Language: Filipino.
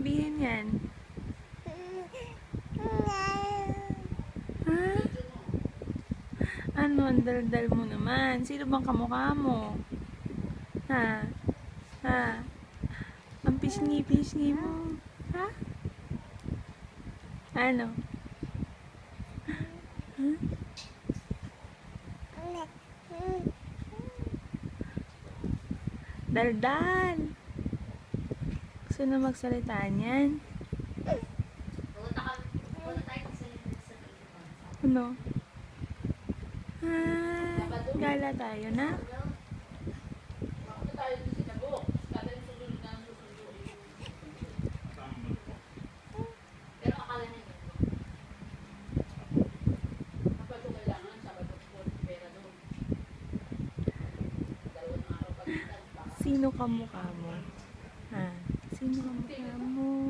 sabihin yan? Ha? Ano, ang daldal mo naman? Sino bang kamukha mo? Ha? Ha? Ang pisngi-pisngi mo. Ha? Ano? Ha? Daldal! Gusto na magsalita niyan? Ano? Gala tayo na? Sino kamukha mo? Ha? Sino kamukha mo?